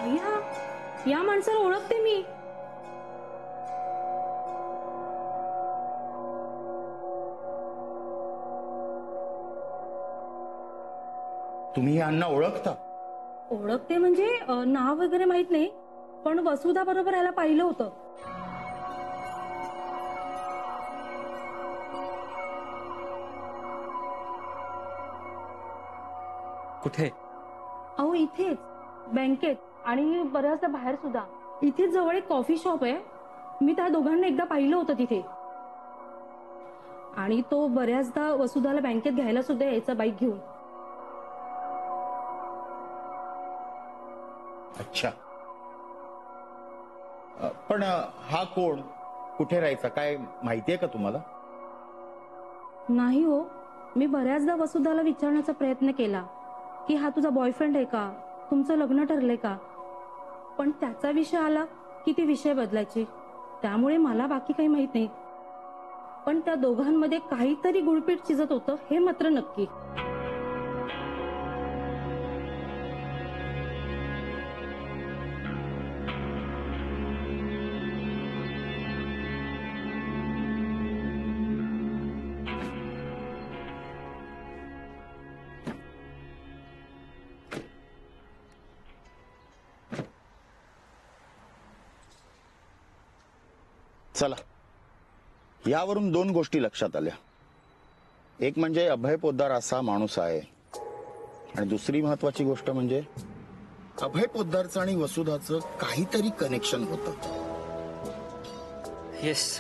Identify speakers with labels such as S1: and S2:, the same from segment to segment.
S1: भैया, या माणसाला ओळखते मी.
S2: तुम्ही यांना ओळखता?
S1: ओळखते म्हणजे नाव वगैरे माहित नाही, पण वसुधा बरोबर याला पाहिलं होतं.
S3: कुठे?
S1: अहो इथेच बँकेत, आणि बऱ्याचदा बाहेर सुद्धा. इथेच जवळ एक कॉफी शॉप आहे, मी त्या दोघांना एकदा पाहिलं होतं तिथे. आणि तो बऱ्याचदा वसुधाला बँकेत घ्यायला सुद्धा यायचा बाईक घेऊन.
S2: अच्छा. पण हा कोण, कुठे राहायचा, काय माहितीये का तुम्हाला?
S1: नाही हो, मी बऱ्याचदा वसुधाला विचारण्याचा प्रयत्न केला की हा तुझा बॉयफ्रेंड आहे का, तुमचं लग्न ठरलंय का, पण त्याचा विषय आला की ती विषय बदलायची. त्यामुळे मला बाकी काही माहित नाही, पण त्या दोघांमध्ये काहीतरी गुळपीट शिजत होतं हे मात्र नक्की.
S2: चला, यावरून दोन गोष्टी लक्षात आल्या. एक म्हणजे अभय पोद्दार असा माणूस आहे, आणि दुसरी महत्वाची गोष्ट म्हणजे अभय पोद्दारचं आणि वसुधाचं काहीतरी कनेक्शन होतं.
S3: येस.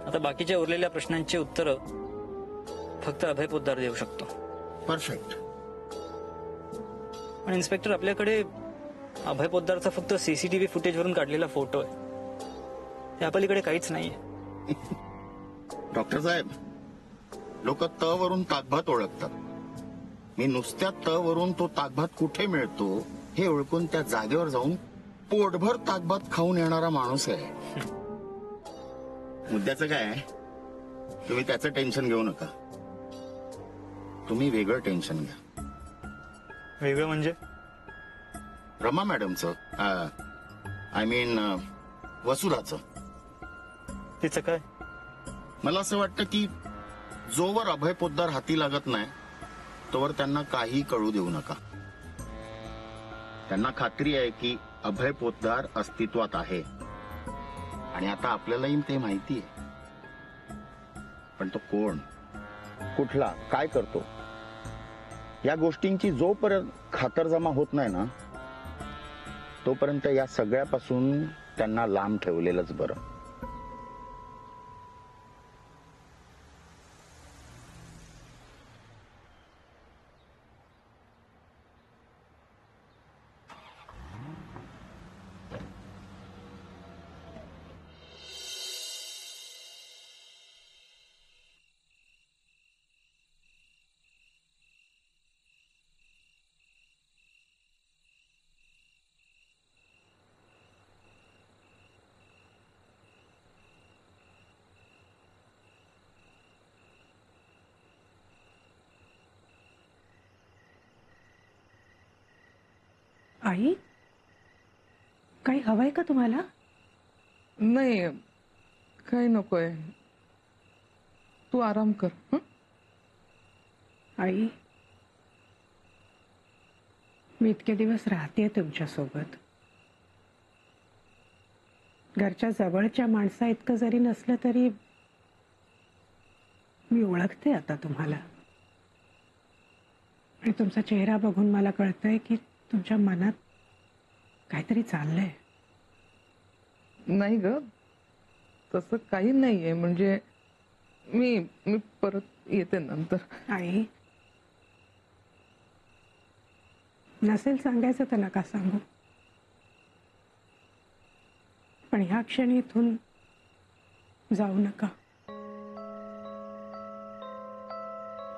S3: आता बाकीच्या उरलेल्या प्रश्नांची उत्तरं फक्त अभय पोद्दार देऊ शकतो.
S2: परफेक्ट.
S3: पण इन्स्पेक्टर, आपल्याकडे अभय पोद्दारचा फक्त सीसीटीव्ही फुटेजवरून काढलेला फोटो आहे, त्या पलीकडे काहीच नाहीये.
S2: डॉक्टर साहेब, लोक त वरून ताकभात ओळखतात. मी नुसत्या त वरून तो ताकभात कुठे मिळतो हे ओळखून त्या जागेवर जाऊन पोटभर ताकभात खाऊन येणारा माणूस आहे. मुद्द्याचं काय आहे, तुम्ही त्याचं टेन्शन घेऊ नका, तुम्ही वेगळं टेन्शन घ्या.
S3: वेगळं म्हणजे?
S2: रमा मॅडमचं, आय मीन वसुधाचं.
S3: तिचं काय?
S2: मला असं वाटतं की जोवर अभय पोद्दार हाती लागत नाही तोवर त्यांना काही कळू देऊ नका. त्यांना खात्री आहे की अभय पोद्दार अस्तित्वात आहे, आणि आता आपल्यालाही ते माहिती आहे. पण तो कोण, कुठला, काय करतो, या गोष्टींची जोपर्यंत खातरजमा होत नाही ना, तोपर्यंत या सगळ्यापासून त्यांना लांब ठेवलेलंच बरं.
S4: आई, काही हवंय का तुम्हाला?
S5: नाही, काही नकोय, तू आराम कर.
S4: आई, मी इतके दिवस राहते तुमच्या सोबत. घरच्या जवळच्या माणसा इतकं जरी नसलं तरी मी ओळखते आता तुम्हाला. आणि तुमचा चेहरा बघून मला कळतंय की तुमच्या मनात काहीतरी चाललंय.
S5: नाही ग, तसं काही नाहीये. म्हणजे मी परत येते नंतर.
S4: आई, नसेल सांगायचं तर नका सांगू, पण ह्या क्षणी इथून जाऊ नका.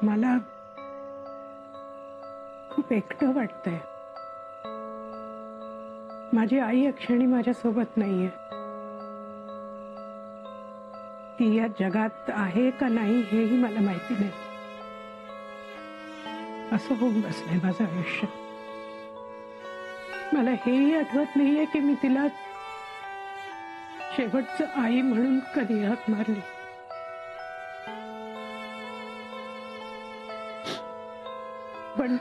S4: मला खूप एकटं वाटतंय. माझी आई या क्षणी माझ्यासोबत नाहीये. ती या जगात आहे का नाही हेही मला माहिती नाही. असं होऊन बसलंय माझं आयुष्य. मला हेही आठवत नाहीये की मी तिला शेवटचं आई म्हणून कधी हाक मारली. पण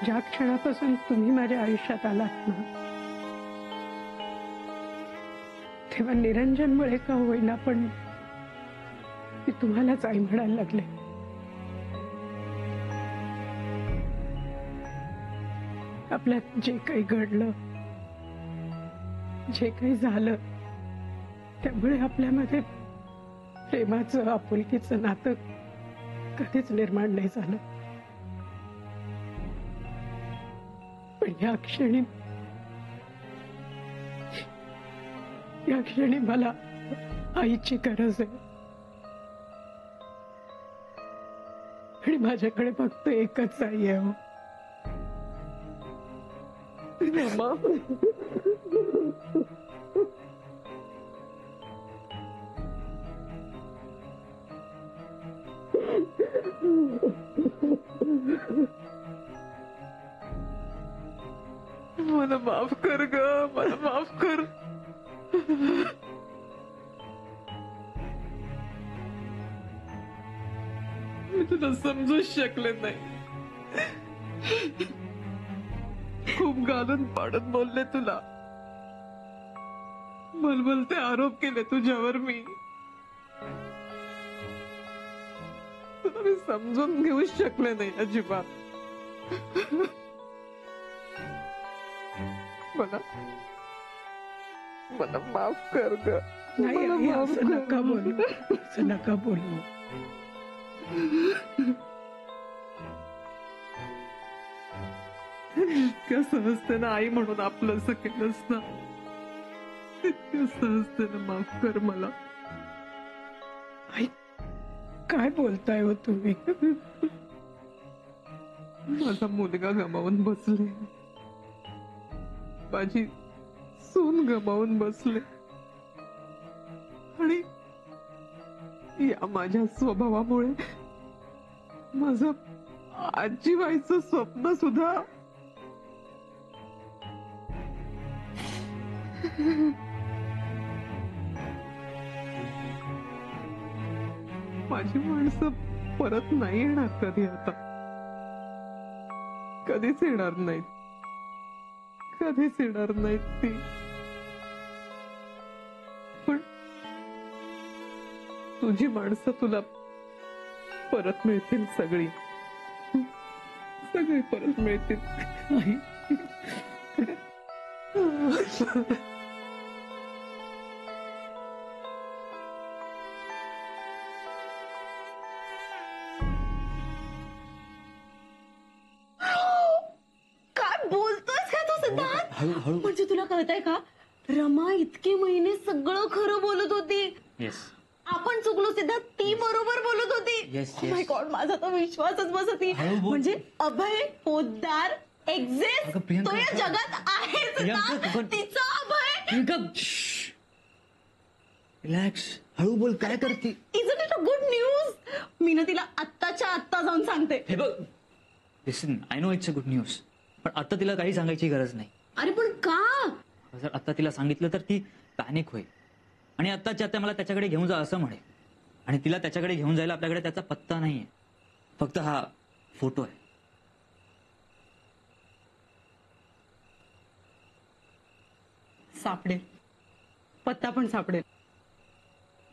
S4: ज्या क्षणापासून तुम्ही माझ्या आयुष्यात आलात ना, तेव्हा निरंजनमुळे का होईना पण मी तुम्हालाच आई म्हणायला लागले. आपल्यात जे काही घडलं, जे काही झालं, त्यामुळे आपल्यामध्ये प्रेमाचं, आपुलकीचं नातं कधीच निर्माण नाही झालं. पण या क्षणी मला आईची गरज आहे. आणि माझ्याकडे फक्त एकच आई आहे.
S5: मला माफ कर ग, मला माफ कर. मी तुला समजूच शकले नाही. खूप गालून पाडत बोलले तुला, भलभलते आरोप केले तुझ्यावर मी. तुला मी समजून घेऊच शकले नाही अजिबात. मला मला माफ कर ग.
S4: नाही
S5: मला
S4: आई,
S5: माफ
S4: असं
S5: कर.
S4: नका बोलू, असं नका बोलू.
S5: इतक्या सहजतेनं आई म्हणून आपलं असं केलंस ना, इतक्या सहजतेनं माफ कर मला.
S4: आई, काय बोलताय हो तुम्ही?
S5: माझा मुलगा गमावून बसले, माझी सून गमावून बसले, आणि या माझ्या स्वभावामुळे माझं आजी व्हायचं स्वप्न सुद्धा माझी माणसं परत नाही येणार कधी. आता कधीच येणार नाहीत, कधीच येणार नाहीत ती. पण तुझी माणसं तुला परत मिळतील, सगळी सगळी परत मिळतील.
S4: आई,
S6: काय बोलतोयस का तू सिद्धार्थ? म्हणजे तुला कळतंय का, रमा इतके महिने सगळं खरं बोलत होती.
S3: येस.
S6: आपण चुकलो सिद्धार्थ, ती बरोबर बोलत होती.
S3: Yes, yes.
S6: माय गॉड, माझा तो विश्वासच बसत नाही.
S3: हळू बोल.
S6: म्हणजे अभय पोद्दार एक्झिस्ट,
S3: अगं प्रियंका,
S6: तो या
S3: अगं.
S6: जगात आहे
S3: प्रियंका,
S6: सिद्धार्थ.
S3: पण-
S6: तिचा अभय.
S3: रिलॅक्स, हळू बोल. काय करते?
S6: Isn't it a good news? मी ना तिला आत्ताच्या आत्ता जाऊन सांगते.
S3: हे बघ, listen, I know it's a good news, पण आता तिला काही सांगायची गरज नाही.
S6: अरे पण का?
S3: जर आता तिला सांगितलं तर ती पॅनिक होईल, आणि आत्ताच्या आता मला त्याच्याकडे घेऊन जा असं म्हणेल, आणि तिला त्याच्याकडे घेऊन जायला आपल्याकडे त्याचा पत्ता नाहीये, फक्त हा फोटो आहे.
S6: सापडेल, पत्ता पण सापडेल.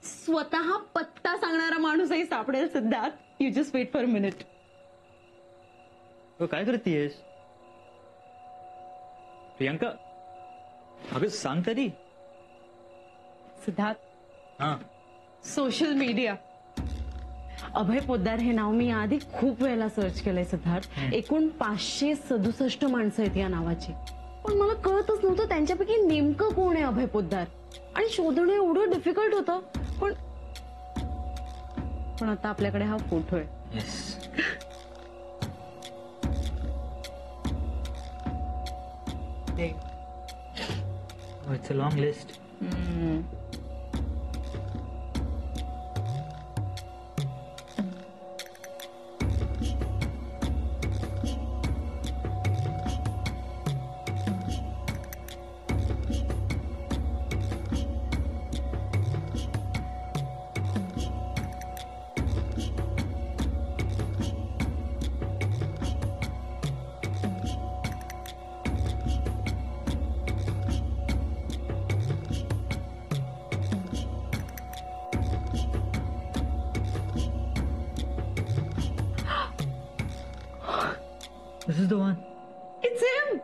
S6: स्वतः पत्ता सांगणारा माणूसही सापडेल Siddharth. You just wait for a minute.
S3: काय करतेयस प्रियंका? अगं सांग तरी.
S6: सिद्धार्थ,
S3: हा,
S6: सोशल मीडिया, अभय पोद्दार हे नाव मी आधी खूप वेळेला सर्च केलंय सिद्धार्थ. एकूण 567 माणसं आहेत या नावाची, पण मला कळतच नव्हतं त्यांच्यापैकी नेमकं कोण आहे अभय पोद्दार, आणि शोधणं एवढं डिफिकल्ट होतं. पण आता आपल्याकडे हा फोटो आहे.
S3: Yes. It's a long list. Is the one.
S6: It's him.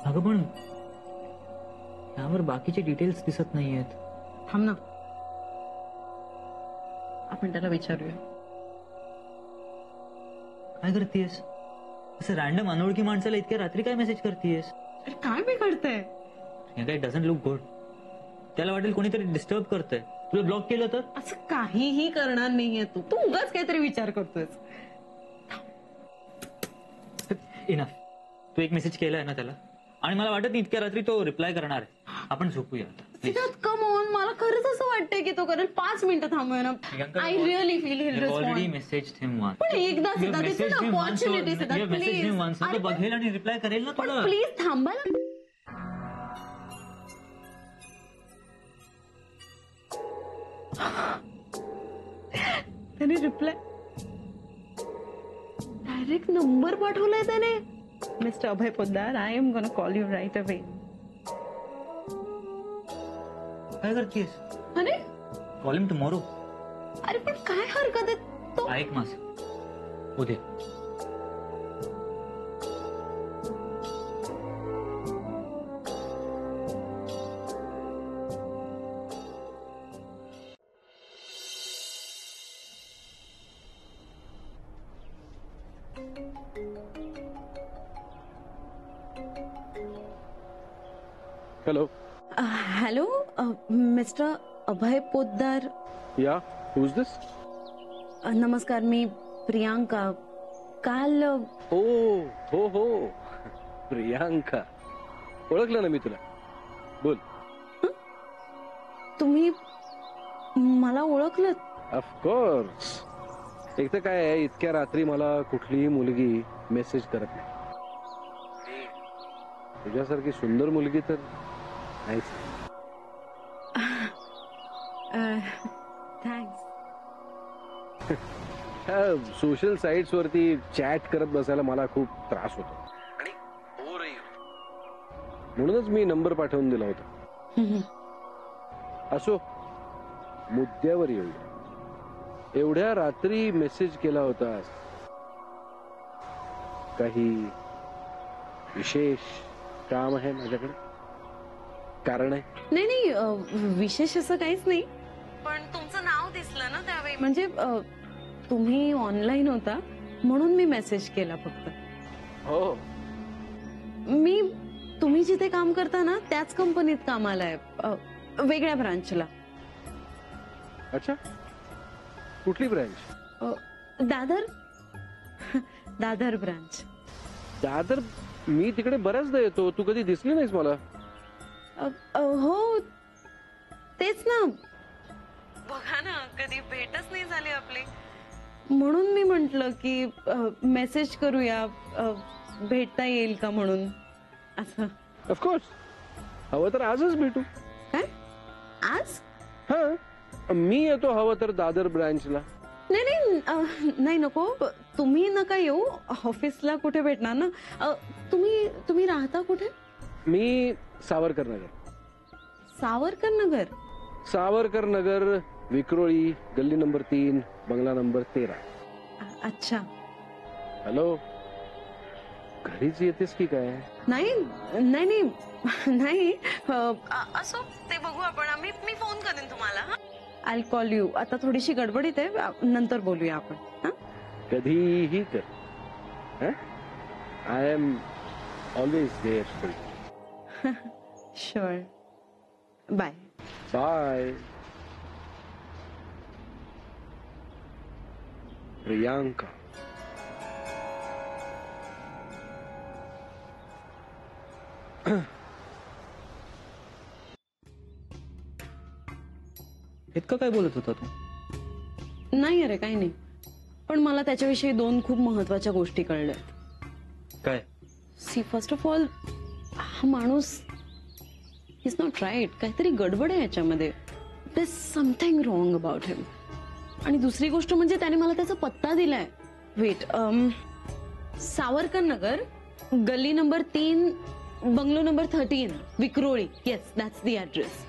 S3: अगं पण यावर बाकीचे डिटेल्स दिसत नाहीयेत.
S6: थांब ना, आपण त्याला विचारूया.
S3: काय करतेस असं रॅन्डम अनोळखी माणसाला इतक्या रात्री काय मेसेज करतेस?
S6: अरे काय बिघडतंय?
S3: हे काही डझंट लुक गुड. त्याला वाटेल कोणीतरी डिस्टर्ब करतंय. तुला ब्लॉक केलं तर?
S6: असं काहीही करणार नाहीये तू. तू उगाच काहीतरी विचार करतोयस.
S3: इनफ. तू एक मेसेज केलाय ना त्याला, आणि मला वाटत नाही इतक्या रात्री तो रिप्लाय करणार आहे. आपण झोपूया आता प्लीज.
S6: कम ऑन, मला खरंच असं वाटतंय की तो करेल. 5 मिनिटं थांबूया ना. I really feel he'll
S3: already
S6: respond.
S3: Message him once.
S6: पण एकदा सुद्धा this is an opportunity सुद्धा,
S3: मेसेज हिम वन्स. तो
S6: please.
S3: बघेल आणि रिप्लाय करेल ना
S6: पण
S3: तुला.
S6: प्लीज थांबा ना. त्याने रिप्लाय डायरेक्ट नंबर पाठवलाय त्याने. Mister Abhay Poddar, I am gonna call you right away.
S3: काय करतेस?
S6: अरे
S3: कॉल हिम टुमॉरो.
S6: अरे पण काय हरकत आहे तो.
S3: ऐक माझं, उद्या.
S7: Hello.
S6: Hello, mister Abhay Poddar.
S7: Yeah. Who's this?
S6: नमस्कार, मी प्रियांका. काल
S7: Oh, हो. प्रियांका. ओळखलं ना मी तुला. बोल.
S6: तुम्ही मला ओळखलं?
S7: ऑफकोर्स. एक तर काय आहे, इतक्या रात्री मला कुठलीही मुलगी मेसेज करत नाही. तुझ्यासारखी सुंदर मुलगी तर नाहीच.
S6: थँक्स.
S7: सोशल साईट्स वरती चॅट करत बसायला मला खूप त्रास होतो आणि बोरही होतो. म्हणूनच मी नंबर पाठवून दिला होता. असो, मुद्द्यावर येऊया. एवढ्या रात्री मेसेज केला होतास, काही विशेष काम आहे माझ्याकडे? कारण आहे?
S6: नाही, विशेष असं काहीच नाही. पण तुमचं नाव दिसलं ना त्यावेळी, म्हणजे तुम्ही ऑनलाईन होता म्हणून मी मेसेज केला फक्त.
S7: हो.
S6: मी तुम्ही जिथे काम करता ना त्याच कंपनीत कामाला आहे, वेगळ्या ब्रांचला.
S7: अच्छा, कुठली ब्रँच?
S6: दादर ब्रांच.
S7: दादर. मी तिकडे बऱ्याचदा येतो, तू कधी दिसली नाहीस मला.
S6: हो तेच ना. बघा ना, कधी भेटच नाही झाली आपली. म्हणून मी म्हंटल की मेसेज करूया, भेटता येईल का म्हणून. असं.
S7: ऑफकोर्स. हवं तर आजच भेटू.
S6: काय आज?
S7: हा, मी येतो हवं तर दादर ब्रांचला.
S6: नाही नको, तुम्ही नका येऊ. ऑफिसला कुठे भेटणार ना. तुम्ही राहता कुठे?
S7: मी सावरकर नगर.
S6: सावरकर नगर.
S7: सावरकर नगर, विक्रोळी, गल्ली नंबर 3, बंगला नंबर 13.
S6: अच्छा.
S7: हॅलो, घरीच येतेस की काय?
S6: नाही. असो, ते बघू आपण. मी फोन करेन तुम्हाला. I call you. आता थोडीशी गडबडीत आहे, नंतर बोलूया आपण.
S7: कधीही कर. I am always there for you.
S6: Sure. Bye.
S7: Bye. Priyanka.
S3: इतकं काय बोलत होता तू?
S6: नाही अरे, काही नाही. पण मला त्याच्याविषयी 2 खूप महत्वाच्या गोष्टी कळल्या.
S3: काय?
S6: सी, फर्स्ट ऑफ ऑल, हा माणूस इज नॉट राईट. काहीतरी गडबड आहे याच्यामध्ये. There is something wrong about him. आणि दुसरी गोष्ट म्हणजे त्याने मला त्याचा पत्ता दिलाय. वेट. सावरकर नगर, गल्ली number 3, bungalow number 13, Vikhroli. Yes, that's the address.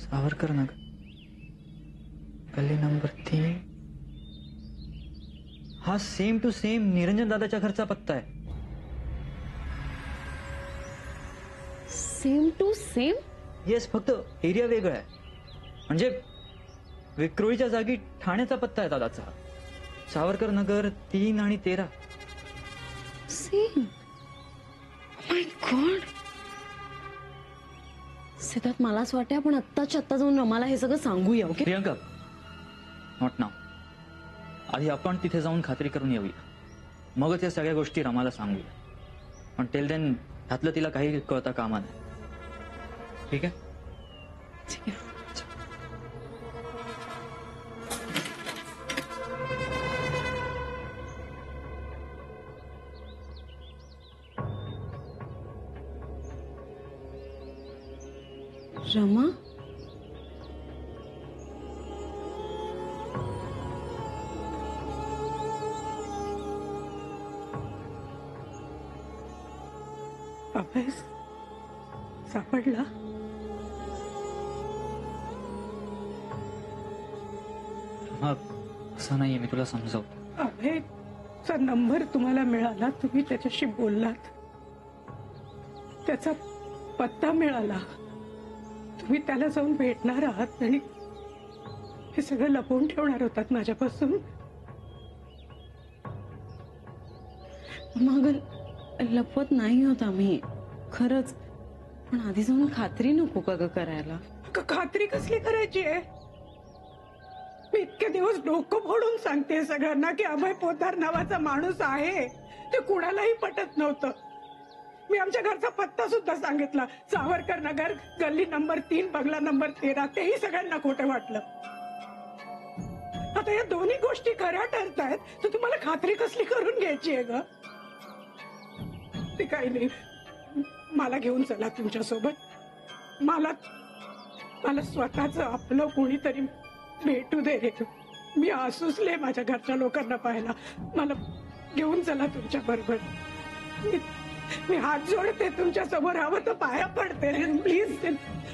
S3: Savarkar Nagar, गल्ली नंबर 3. हा सेम टू सेम निरंजन दादाच्या घरचा पत्ता आहे.
S6: Same to same.
S3: येस, फक्त एरिया वेगळा आहे. म्हणजे विक्रोळीच्या जागी ठाण्याचा पत्ता आहे दादाचा. सावरकर नगर 3 आणि 13.
S6: सेम. माय गॉड. सिद्धार्थ, मला असं वाटतं आपण आत्ताच्या आत्ता जाऊन रमाला हे सगळं सांगूया. ओके?
S3: प्रियंका, नॉट नाव. आधी आपण तिथे जाऊन खात्री करून येऊया, मगच या सगळ्या गोष्टी रमाला सांगूया. पण टेल देन ह्यातलं तिला काही कळता कामा नाही. ठीक आहे?
S6: ठीक आहे. रमा,
S4: अभय सापडला?
S3: रमा, असं नाहीये, मी तुला समजावतो.
S4: अभयचा नंबर तुम्हाला मिळाला, तुम्ही त्याच्याशी बोललात, त्याचा पत्ता मिळाला, तुम्ही त्याला जाऊन भेटणार आहात आणि हे सगळं लपवून ठेवणार होतात माझ्यापासून.
S6: मग लपवत नाही होत आम्ही, खरंच. पण आधी जाऊन खात्री नको का ग करायला?
S4: खात्री कसली करायची आहे? मी इतके दिवस डोकं फोडून सांगते सगळ्यांना की अभय पोद्दार नावाचा माणूस आहे. ते कुणालाही पटत नव्हतं. मी आमच्या घरचा पत्ता सुद्धा सांगितला, सावरकर नगर, गल्ली नंबर 3, बंगला नंबर 13. तेही सगळ्यांना खोटं वाटलं. आता या दोन्ही गोष्टी खऱ्या ठरतायत, तर तुम्हाला खात्री कसली करून घ्यायची आहे ग? ते काही नाही, मला घेऊन चला तुमच्यासोबत. मला स्वतःच आपलं कोणीतरी भेटू दे रे. मी आसुसले माझ्या घरच्या लोकांना पाहायला. मला घेऊन चला तुमच्या बरोबर. मी हात जोडते तुमच्या समोर, हवं तर पाया पडते. Please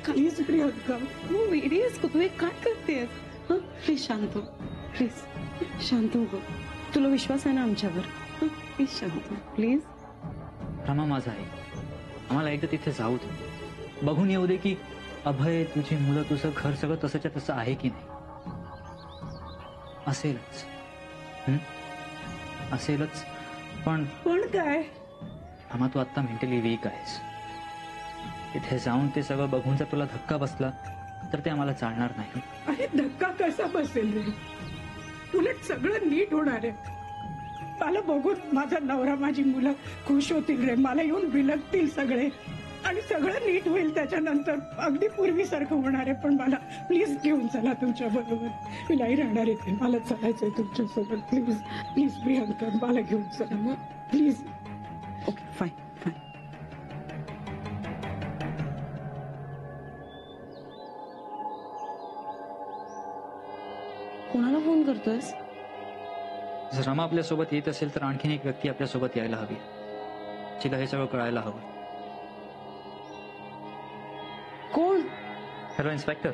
S4: please Priyanka.
S6: तू वेडीस तू हे काय करतेस? प्लीज शांत हो, प्लीज शांत हो. तुला विश्वास आहे ना आमच्यावर? प्लीज शांत हो, प्लीज.
S3: रमा, माझा आहे, आम्हाला एकदा तिथे जाऊ दे, बघून येऊ दे की अभय, तुझी मुलं, तुझं घर सगळं तसंच्या तसं आहे की नाही. असेलच. असेलच. पण
S4: काय?
S3: रमा, तू आता मेंटली वीक आहेस. तिथे जाऊन ते सगळं बघून जर तुला धक्का बसला तर ते आम्हाला चालणार नाही.
S4: अरे धक्का कसा बसेल रे? उलट सगळं नीट होणार आहे. मला बघून माझा नवरा, माझी मुलं खुश होतील रे. मला येऊन बिलगतील सगळे आणि सगळं नीट होईल. त्याच्यानंतर अगदी पूर्वीसारखं होणार आहे. पण मला प्लीज घेऊन चला तुमच्या बरोबर. मी नाही राहणार इथे, मला चालायचंय तुमच्यासोबत. प्लीज प्लीज प्रियंका, मला घेऊन चला मग प्लीज.
S6: Okay, fine fine. कोणाला फोन करतोयस?
S3: जर रमा आपल्यासोबत येत असेल तर आणखीन एक व्यक्ती आपल्यासोबत यायला हवी. तिला हे सगळं कळायला हवं.
S6: कोण?
S3: Hello inspector,